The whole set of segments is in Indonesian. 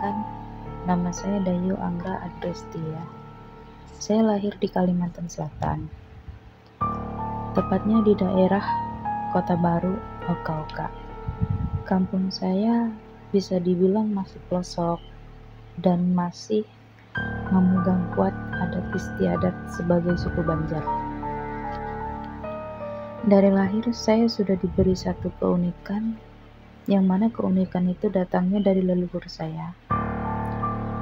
Perkenalkan, nama saya Dayu Anggra Adrestia. Saya lahir di Kalimantan Selatan, tepatnya di daerah Kota Baru, Oka-Oka. Kampung saya bisa dibilang masih pelosok dan masih memegang kuat adat istiadat sebagai suku Banjar. Dari lahir saya sudah diberi satu keunikan, yang mana keunikan itu datangnya dari leluhur saya.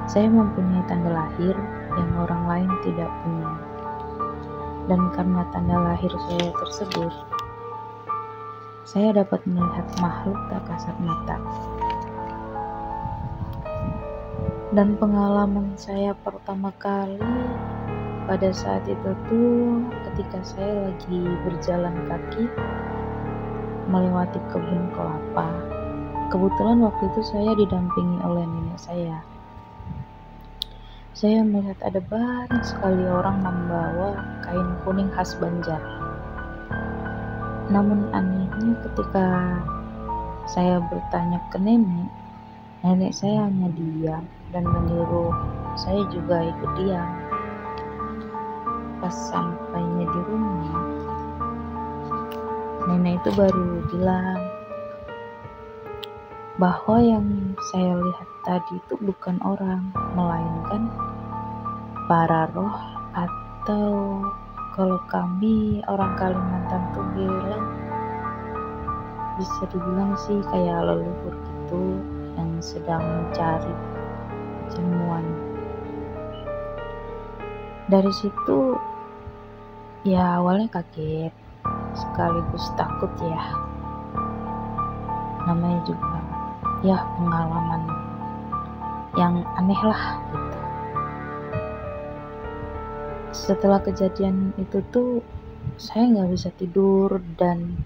Saya mempunyai tanda lahir yang orang lain tidak punya. Dan karena tanda lahir saya tersebut, saya dapat melihat makhluk tak kasat mata. Dan pengalaman saya pertama kali pada saat itu tuh ketika saya lagi berjalan kaki melewati kebun kelapa. Kebetulan waktu itu saya didampingi oleh nenek saya. Saya melihat ada banyak sekali orang membawa kain kuning khas Banjar. Namun anehnya ketika saya bertanya ke nenek saya hanya diam dan menyuruh saya juga ikut diam. Pas sampainya di rumah, nenek itu baru bilang bahwa yang saya lihat tadi itu bukan orang, melainkan para roh, atau kalau kami orang Kalimantan tuh bilang, bisa dibilang sih kayak leluhur gitu yang sedang mencari jamuan. Dari situ ya awalnya kaget sekaligus takut ya, namanya juga ya pengalaman yang aneh lah gitu. Setelah kejadian itu tuh saya nggak bisa tidur dan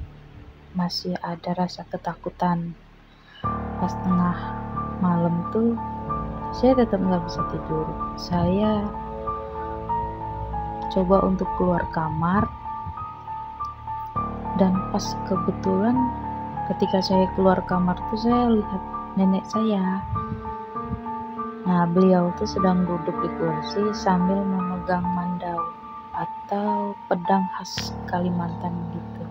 masih ada rasa ketakutan. Pas tengah malam tuh saya tetap nggak bisa tidur. Saya coba untuk keluar kamar, dan pas kebetulan ketika saya keluar kamar tuh saya lihat nenek saya. Nah, beliau tuh sedang duduk di kursi sambil memegang mandau atau pedang khas Kalimantan gitu.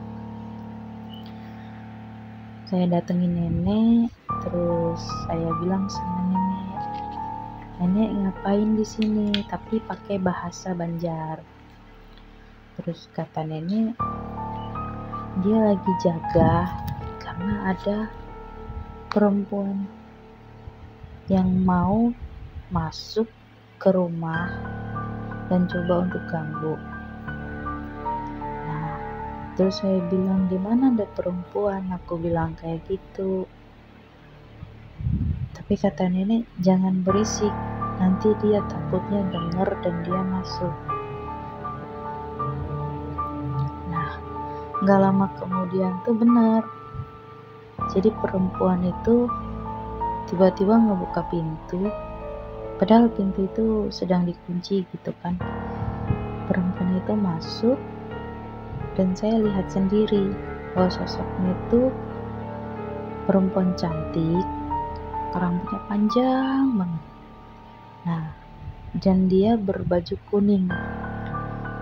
Saya datengin nenek, terus saya bilang sama nenek ngapain di sini? Tapi pakai bahasa Banjar. Terus kata nenek, dia lagi jaga karena ada perempuan yang mau masuk ke rumah dan coba untuk ganggu. Nah, terus saya bilang, di mana ada perempuan? Aku bilang kayak gitu. Tapi kata nenek, jangan berisik, nanti dia takutnya denger dan dia masuk. Nah, gak lama kemudian tuh benar. Jadi perempuan itu tiba-tiba ngebuka pintu, padahal pintu itu sedang dikunci gitu kan. Perempuan itu masuk dan saya lihat sendiri bahwa sosoknya itu perempuan cantik, rambutnya panjang banget. Nah, dan dia berbaju kuning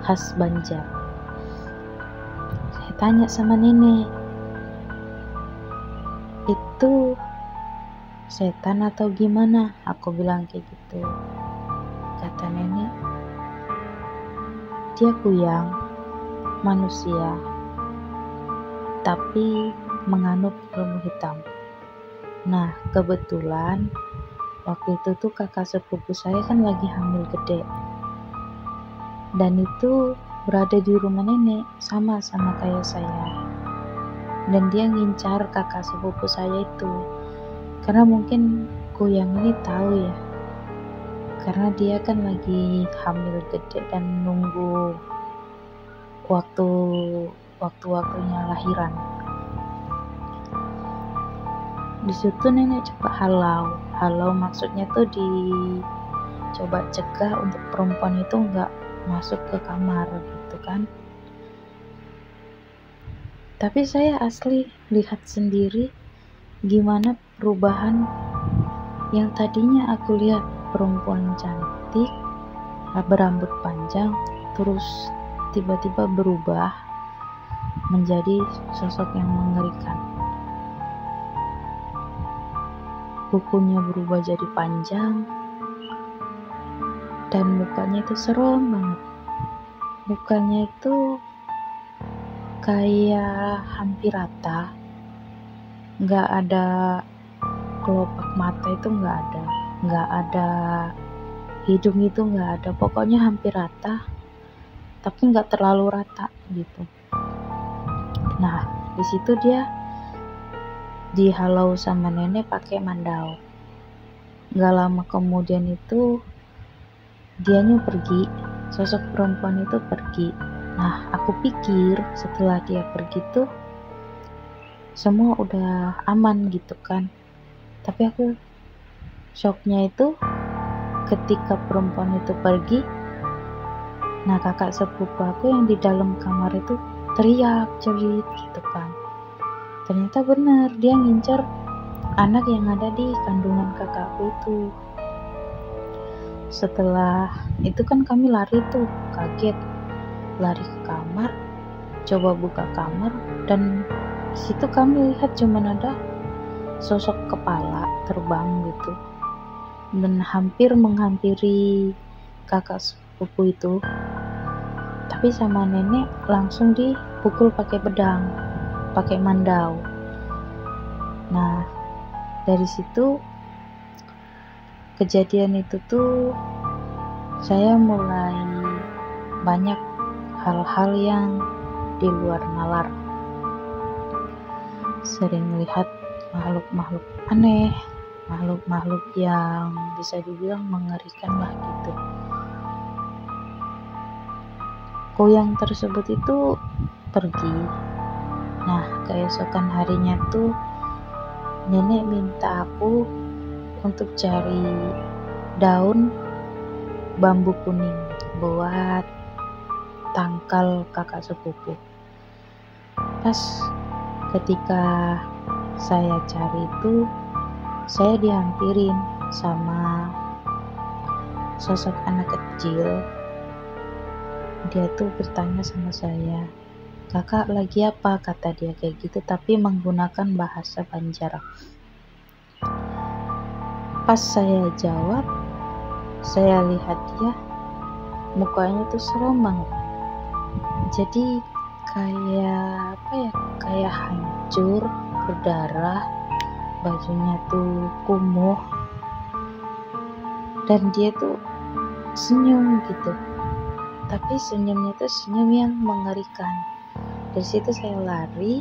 khas Banjar. Saya tanya sama nenek, itu setan atau gimana? Aku bilang kayak gitu. Kata nenek, dia kuyang, manusia, tapi menganut ilmu hitam. Nah, kebetulan waktu itu tuh kakak sepupu saya kan lagi hamil gede, dan itu berada di rumah nenek sama kayak saya. Dan dia ngincar kakak sepupu saya itu karena mungkin kuyang ini tahu ya, karena dia kan lagi hamil gede dan nunggu waktunya lahiran. Di situ nenek coba halau maksudnya tuh dicoba cegah untuk perempuan itu nggak masuk ke kamar gitu kan. Tapi saya asli lihat sendiri gimana perubahan Yang tadinya aku lihat perempuan cantik, berambut panjang, terus tiba-tiba berubah menjadi sosok yang mengerikan. Kukunya berubah jadi panjang, dan mukanya itu serem banget. Mukanya itu kayak hampir rata, nggak ada kelopak mata, itu nggak ada hidung, itu nggak ada, pokoknya hampir rata, tapi nggak terlalu rata gitu. Nah, di situ dia dihalau sama nenek pakai mandau. Nggak lama kemudian itu dianya pergi, sosok perempuan itu pergi. Nah, aku pikir setelah dia pergi tuh semua udah aman gitu kan. Tapi aku shocknya itu ketika perempuan itu pergi, nah kakak sepupu aku yang di dalam kamar itu teriak jerit gitu kan. Ternyata benar, dia ngincer anak yang ada di kandungan kakakku itu. Setelah itu kan kami lari tuh, kaget, lari ke kamar, coba buka kamar, dan disitu kami lihat cuman ada sosok kepala terbang gitu, dan hampir menghampiri kakak sepupu itu. Tapi sama nenek langsung dipukul pakai pedang, pakai mandau. Nah, dari situ kejadian itu tuh saya mulai banyak hal-hal yang di luar nalar. Sering lihat makhluk-makhluk aneh, makhluk-makhluk yang bisa dibilang mengerikan lah gitu. Goyang tersebut itu pergi. Nah, keesokan harinya tuh nenek minta aku untuk cari daun bambu kuning buat tangkal kakak sepupu. Pas ketika saya cari itu, saya dihampirin sama sosok anak kecil. Dia tuh bertanya sama saya, "Kakak lagi apa?" kata dia kayak gitu, tapi menggunakan bahasa Banjar. Pas saya jawab, saya lihat dia mukanya tuh serem banget. Jadi kayak kayak hancur, berdarah, bajunya tuh kumuh, dan dia tuh senyum gitu. Tapi senyumnya tuh senyum yang mengerikan. Dari situ saya lari,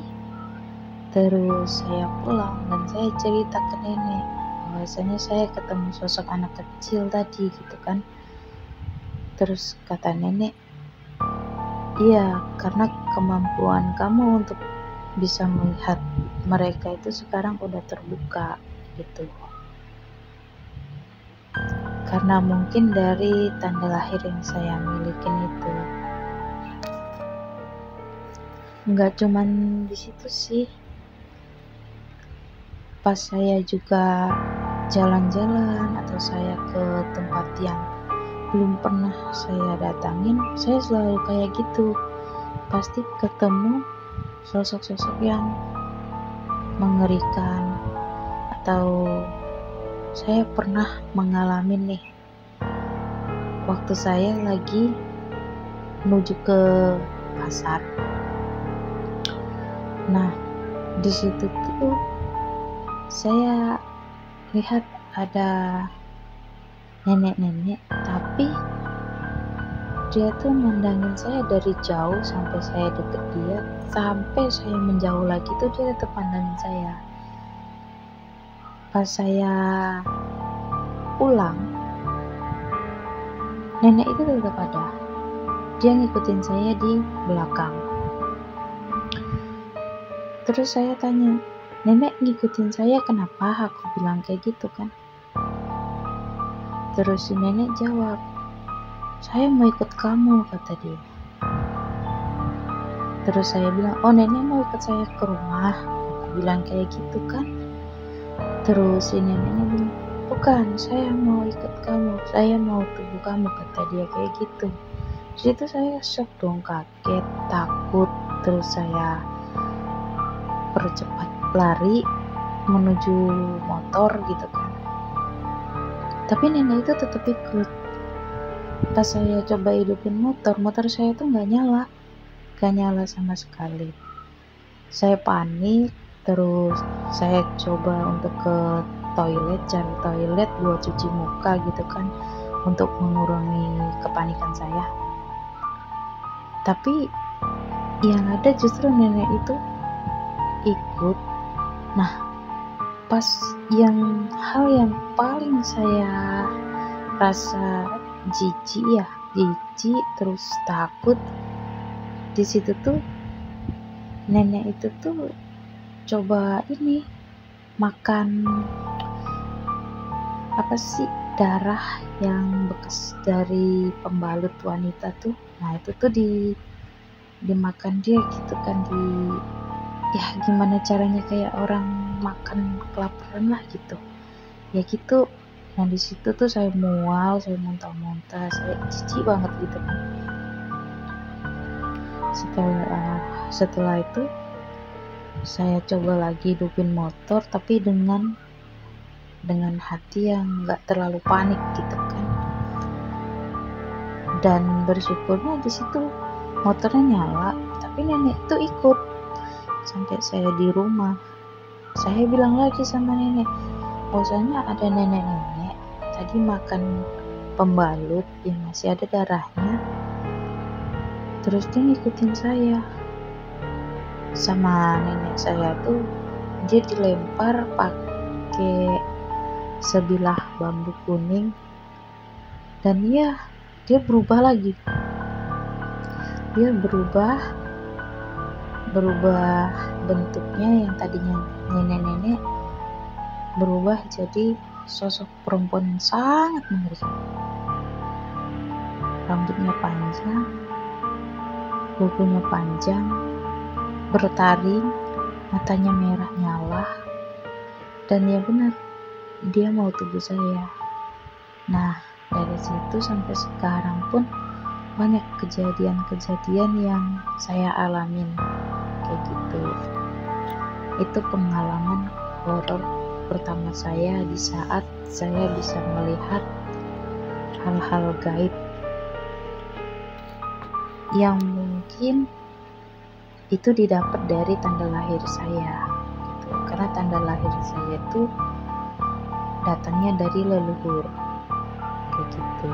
terus saya pulang dan saya cerita ke nenek bahwasanya saya ketemu sosok anak kecil tadi gitu kan. Terus kata nenek, "Iya, karena kemampuan kamu untuk bisa melihat mereka itu sekarang udah terbuka gitu. Karena mungkin dari tanda lahir yang saya milikin itu." Nggak cuman di situ sih. Pas saya juga jalan-jalan atau saya ke tempat yang belum pernah saya datangin, saya selalu kayak gitu. Pasti ketemu sosok-sosok yang mengerikan. Atau saya pernah mengalami nih, waktu saya lagi menuju ke pasar. Nah, di situ tuh saya lihat ada nenek-nenek, tapi dia tuh mandangin saya dari jauh sampai saya deket dia, sampai saya menjauh lagi tuh dia tetap pandangin saya. Pas saya pulang, nenek itu tetap ada. Dia ngikutin saya di belakang. Terus saya tanya, "Nenek ngikutin saya kenapa?" Aku bilang kayak gitu kan. Terus si nenek jawab, "Saya mau ikut kamu," kata dia. Terus saya bilang, "Oh, nenek mau ikut saya ke rumah?" Aku bilang kayak gitu kan. Terus si neneknya bilang, bukan, saya mau ikut kamu, saya mau tunggu kamu, kata dia kayak gitu. Di situ saya shock dong, kaget, takut, terus saya percepat lari menuju motor gitu kan. Tapi nenek itu tetap ikut. Pas saya coba hidupin motor saya tuh gak nyala sama sekali. Saya panik, terus saya coba untuk ke toilet, cari toilet buat cuci muka gitu kan, untuk mengurangi kepanikan saya. Tapi yang ada justru nenek itu ikut. Nah, pas hal yang paling saya rasa jijik terus takut di situ tuh, nenek itu tuh coba makan darah yang bekas dari pembalut wanita tuh. Nah itu tuh dimakan dia gitu kan, gimana caranya kayak orang makan kelaparan lah gitu ya gitu. Nah di situ tuh saya mual, saya muntah-muntah, saya jijik banget gitu kan. Setelah itu saya coba lagi hidupin motor, tapi dengan hati yang gak terlalu panik gitu kan. Dan bersyukurnya di situ motornya nyala, tapi nenek itu ikut sampai saya di rumah. Saya bilang lagi sama nenek, bahwasanya ada nenek-nenek tadi makan pembalut yang masih ada darahnya, terus dia ngikutin saya. Sama nenek saya tuh dia dilempar pakai sebilah bambu kuning, dan dia berubah lagi. Dia berubah bentuknya, yang tadinya nenek-nenek berubah jadi sosok perempuan yang sangat mengerikan. Rambutnya panjang, kukunya panjang, bertaring, matanya merah nyala, dan ya benar, dia mau tubuh saya. Nah dari situ sampai sekarang pun banyak kejadian-kejadian yang saya alamin kayak gitu. Itu pengalaman horor pertama saya di saat saya bisa melihat hal-hal gaib yang mungkin itu didapat dari tanda lahir saya gitu. Karena tanda lahir saya itu datangnya dari leluhur kayak gitu.